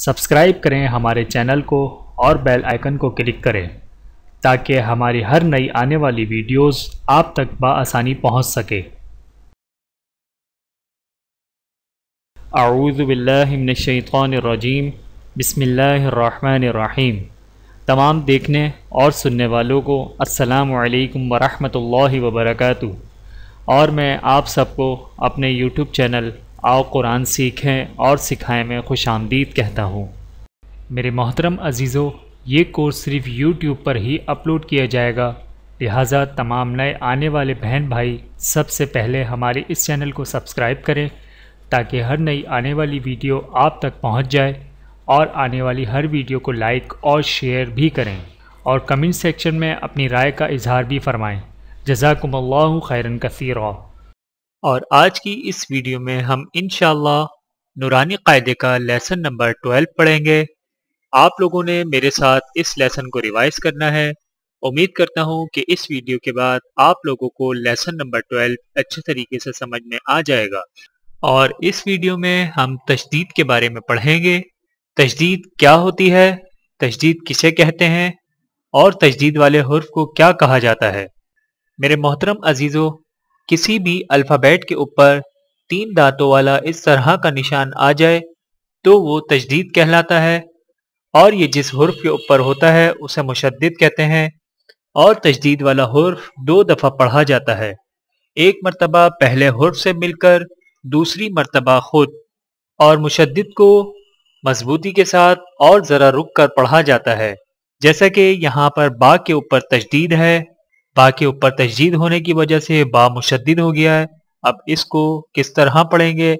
Subscribe کریں ہمارے channel کو اور بیل آئیکن کو کلک کریں تاکہ ہماری ہر نئی آنے والی ویڈیوز آپ تک بآسانی پہنچ سکے۔ اعوذ باللہ من الشیطان الرجیم، بسم اللہ الرحمن الرحیم۔ تمام دیکھنے اور سننے والوں کو السلام علیکم ورحمۃ اللہ وبرکاتہ، اور میں آپ سب کو اپنے یوٹیوب چینل آؤ قرآن سیکھیں اور سکھائیں میں خوش آمدید کہتا ہوں۔ میرے محترم عزیزو، یہ کورس صرف یوٹیوب پر ہی اپلوڈ کیا جائے گا، لہٰذا تمام نئے آنے والے بہن بھائی سب سے پہلے ہمارے اس چینل کو سبسکرائب کریں تاکہ ہر نئی آنے والی ویڈیو آپ تک پہنچ جائے، اور آنے والی ہر ویڈیو کو لائک اور شیئر بھی کریں، اور کمنٹ سیکشن میں اپنی رائے کا اظہار بھی فرمائیں۔ جزاکم اللہ خیرا کثیرا۔ اور آج کی اس ویڈیو میں ہم انشاءاللہ نورانی قاعدے کا لیسن نمبر 12 پڑھیں گے۔ آپ لوگوں نے میرے ساتھ اس لیسن کو ریوائز کرنا ہے۔ امید کرتا ہوں کہ اس ویڈیو کے بعد آپ لوگوں کو لیسن نمبر 12 اچھے طریقے سے سمجھ میں آ جائے گا۔ اور اس ویڈیو میں ہم تشدید کے بارے میں پڑھیں گے۔ تشدید کیا ہوتی ہے، تشدید کسے کہتے ہیں، اور تشدید والے حرف کو کیا کہا جاتا ہے۔ میرے محترم عزیزو، کسی بھی الفابیٹ کے اوپر 3 دانتوں والا اس طرح کا نشان آ جائے تو وہ تشدید کہلاتا ہے، اور یہ جس حرف کے اوپر ہوتا ہے اسے مشدد کہتے ہیں۔ اور تشدید والا حرف 2 دفعہ پڑھا جاتا ہے، ایک مرتبہ پہلے حرف سے مل کر، دوسری مرتبہ خود۔ اور مشدد کو مضبوطی کے ساتھ اور ذرا رک کر پڑھا جاتا ہے، جیسا کہ یہاں پر با کے اوپر تشدید ہے۔ با کے اوپر تشدید ہونے کی وجہ سے با مشدد ہو گیا ہے۔ اب اس کو کس طرح پڑھیں گے؟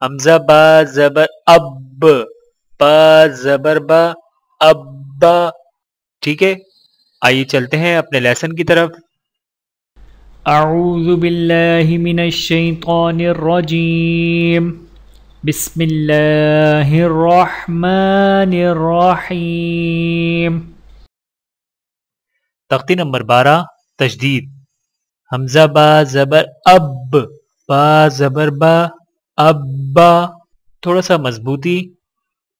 حمزہ با زبر اب، با زبر با، ابا۔ ٹھیک ہے، آئیے چلتے ہیں اپنے لیسن کی طرف۔ اعوذ باللہ من الشیطان الرجیم، بسم اللہ الرحمن الرحیم۔ تختی نمبر 12 تشدید۔ حمزہ با زبر اب، با زبر با، ابا۔ تھوڑا سا مضبوطی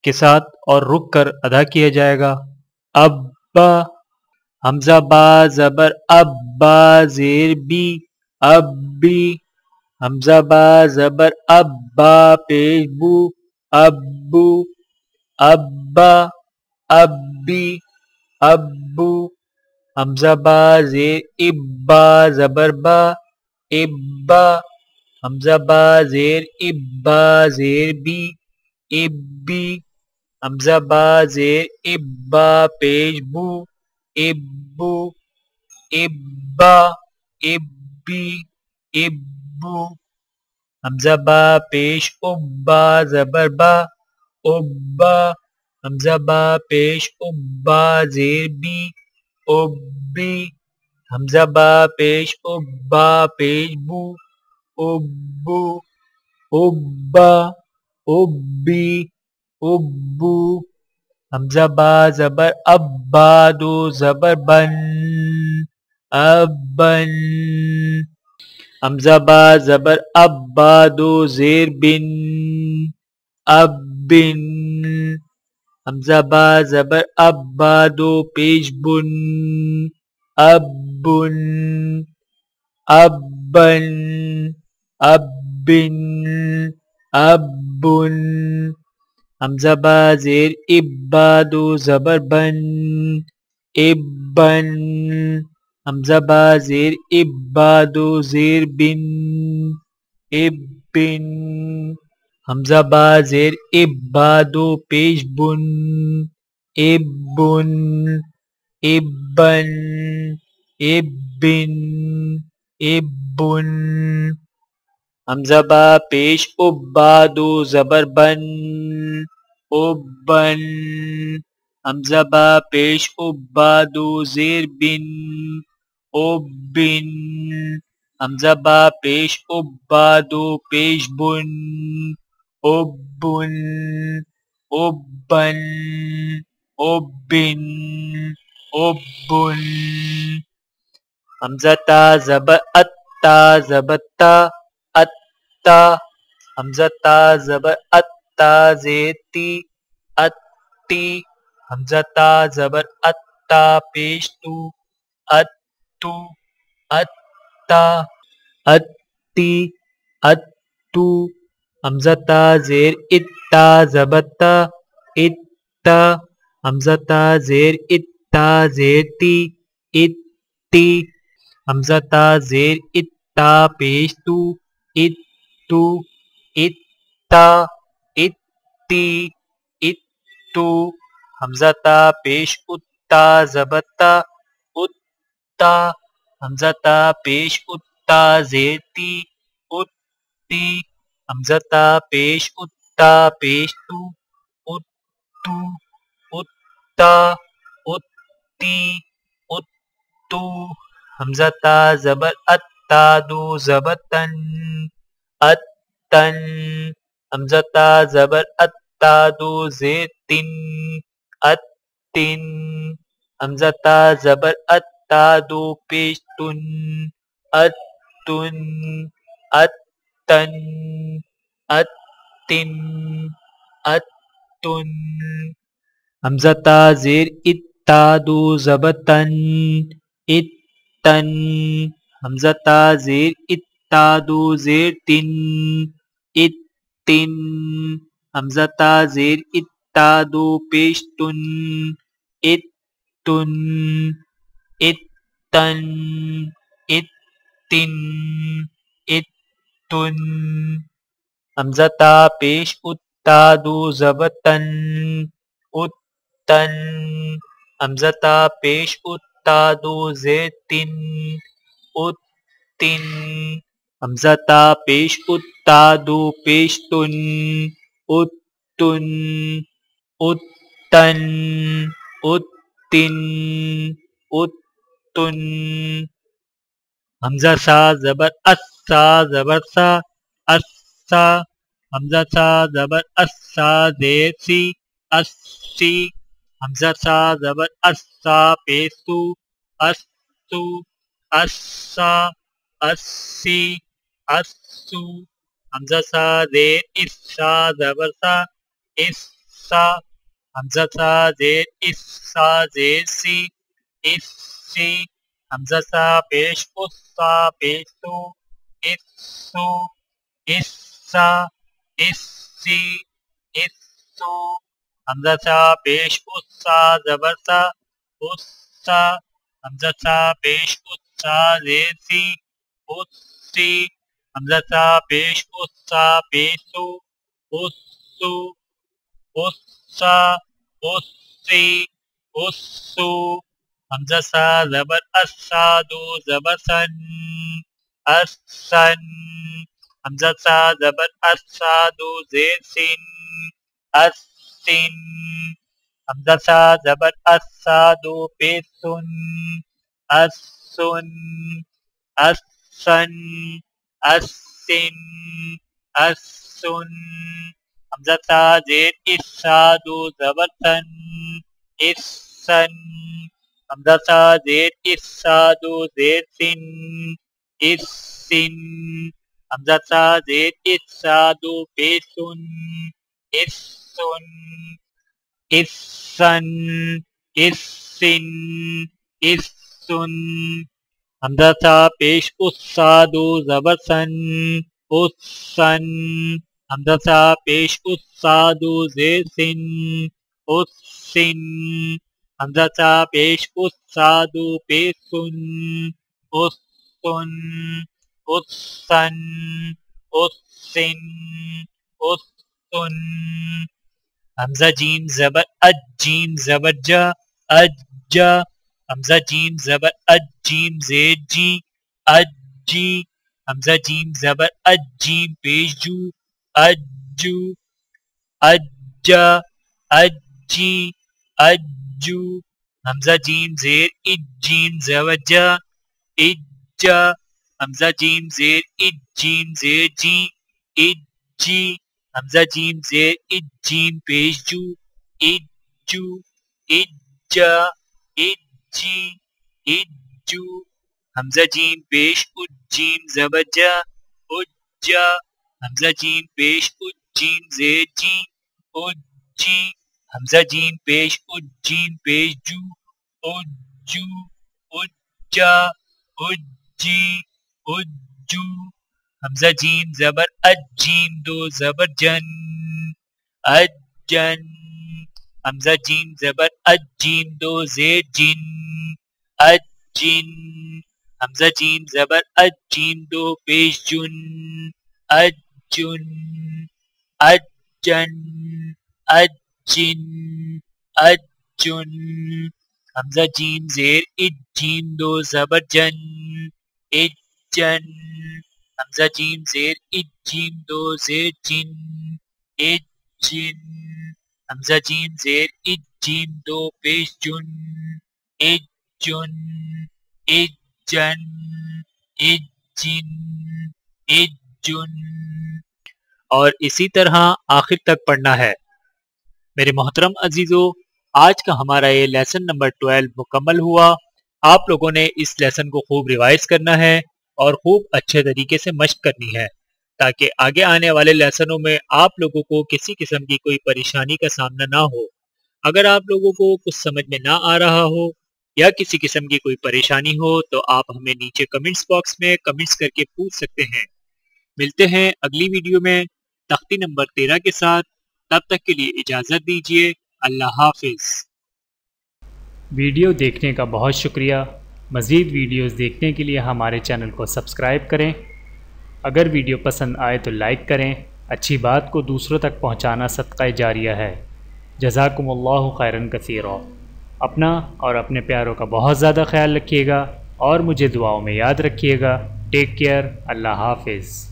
کے ساتھ اور رک کر ادا کیا جائے گا، ابا۔ حمزہ با زبر اب، با زیر بی، ابی۔ حمزہ با زبر اب، با پیش بو، ابو، ابا، ابی، ابو۔ حمزہ با زیر اب، با زبر با، ابا۔ حمزہ با زیر اب، با زیر بی، ابی۔ حمزہ با زیر اب، با پیش بو، ابو، ابا، ابی، ابو۔ حمزہ با پیش اب، با زبر با، ابا۔ حمزہ با پیش اب، با زیر بی، ابی۔ حمزہ با پیش اب، با پیش بو، ابو، ابا، ابی، ابو۔ حمزہ با زبر اب، با دو زبر بن، ابن۔ حمزہ با زبر اب، با دو زیر بن، ابن۔ حمزہ با زبر اب، با دو پیش بن، ابن، ابن، ابن، ابن۔ حمزہ با زیر اب، با دو زبر بن، ابن۔ حمزہ با زیر اب، با دو زیر بن، ابن۔ حمزہ با زیر اب، با دو پیش بن، ابن، ابن، ابن، ابن۔ حمزہ با پیش اب، با دو زبر بن، ابن۔ حمزہ با پیش اب، با دو زیر بن، ابن۔ حمزہ با پیش اب، با دو پیش بن، ابن، ابن، ابن، ابن۔ حمزہ تا زبر ات، تا زبر تا، اتا۔ حمزہ تا زبر ات، تا زیر تی، اتی حمزہ تا زبر اتا پیش تو اتو اتا اتی اتو حمزہ تا زیر اتا زبر تا اتا حمزہ تا زیر اتا زیر تی اتی حمزہ تا زیر اتا پیش تو اتو اتا اتی اتو حمزہ تا پیش اتا زبر تا اتا حمزہ تا پیش اتا زیر تی اتی حمزہ تا پیش اتا پیش تو اتو اتا اتی اتو حمزہ تا زبر اتا دو زبر تن اتن حمزہ تا زبر اتا دو زیر تن اتن حمزہ تا زبر اتا دو پیش تن اتن اتن اتن اتن حمزہ تا زیر اتا دو زبر تن اتن حمزہ تا زیر اتا دو زیر تن اتن حمزہ تا زیر اتا دو پیش تن اتن اتن اتن اتن حمزہ تا پیش اتا دو زبر تن اتن حمزہ تا پیش اتا دو زیر تن اتن حمزہ تا پیش اتا دو پیش تن اتن اتن اتن اتن حمزہ سا زبر اسا زبر سا اسا حمزہ سا زبر اسا زیر سی اسی حمزہ سا زبر اسا پیسو اسو اسا اسی اسو حمزہ سا زیر اسا زبر سا اسا حمزہ سا زیر اسا زیر سی اسی حمزہ سا پیش اسا پیسو اسو اسا اسی اسو حمزہ سا پیش اسا زبر سا اسا حمزہ سا پیش اسا زیر سی اسی حمزہ سا پیش اسا پیسو اسو اسا اسی اسو حمزہ سا زبر اسا دو زبر سن اسن حمزہ سا زبر اسا دو زیر سن اسن حمزہ سا زبر اسا دو پیسن اسن اسن اسن اسن حمزہ سا زیر اسا دو زبر تن اسن حمزہ سا زیر اسا دو زیر سن اسن حمزہ سا زیر اسا دو پیسن اسن اسن اسن اسن حمزہ سا پیش اسا دو زبر سن اسن حمزہ سا پیش اسا دو زیر سن اسن حمزہ سا پیش اسا دو پیسن اسن اسن اسن اسن حمزہ جیم زبر اج جیم زبر جا اجا حمزہ جیم زبر اج جیم زیر جی اجی حمزہ جیم زبر اج جیم پیش جو اجو اجا اجی اجو حمزہ جیم زیر اج جیم زبر جا اجا حمزہ جیم زیر اج جیم زیر جی اجی حمزہ جیم زیر اج جیم پیش جو اجو اجا اجی اجو حمزہ جیم پیش اج جیم زبر جا اجا حمزہ جیم پیش اج جیم زیر جی اجی حمزہ جیم پیش اج جیم پیش جو اجو اجا اجی اجو حمزہ جیم زبر اج جیم دو زبر جن اجن حمزہ جیم زبر اج جیم دو زیر جن اجن حمزہ جیم زبر اج جیم دو پیش جن اجن اجن اجن اجن حمزہ جیم زیر اج جیم دو زبر جن اجن حمزہ جیم زیر اج جیم دو زیر جن اجن حمزہ جیم زیر اج جیم دو پیش جن اجن اجن اجن اجن اور اسی طرح آخر تک پڑھنا ہے۔ میرے محترم عزیزو، آج کا ہمارا یہ لیسن نمبر 12 مکمل ہوا۔ آپ لوگوں نے اس لیسن کو خوب ریوائز کرنا ہے اور خوب اچھے طریقے سے مشق کرنی ہے تاکہ آگے آنے والے لیسنوں میں آپ لوگوں کو کسی قسم کی کوئی پریشانی کا سامنا نہ ہو۔ اگر آپ لوگوں کو کچھ سمجھ میں نہ آ رہا ہو یا کسی قسم کی کوئی پریشانی ہو تو آپ ہمیں نیچے کمنٹس باکس میں کمنٹس کر کے پوچھ سکتے ہیں۔ ملتے ہیں اگلی ویڈیو میں تختی نمبر 13 کے ساتھ۔ تب تک کے لیے اجازت دیجیے۔ اللہ حافظ۔ ویڈیو دیکھنے کا بہت شکریہ۔ مزید ویڈیوز دیکھنے کے لیے ہمارے چینل کو سبسکرائب کریں۔ اگر ویڈیو پسند آئے تو لائک کریں۔ اچھی بات کو دوسروں تک پہنچانا صدقہ جاریہ ہے۔ جزاکم اللہ خیرا کثیرا۔ اپنا اور اپنے پیاروں کا بہت زیادہ خیال رکھیے گا اور مجھے دعاؤں میں یاد رکھیے گا۔ Take care. اللہ حافظ۔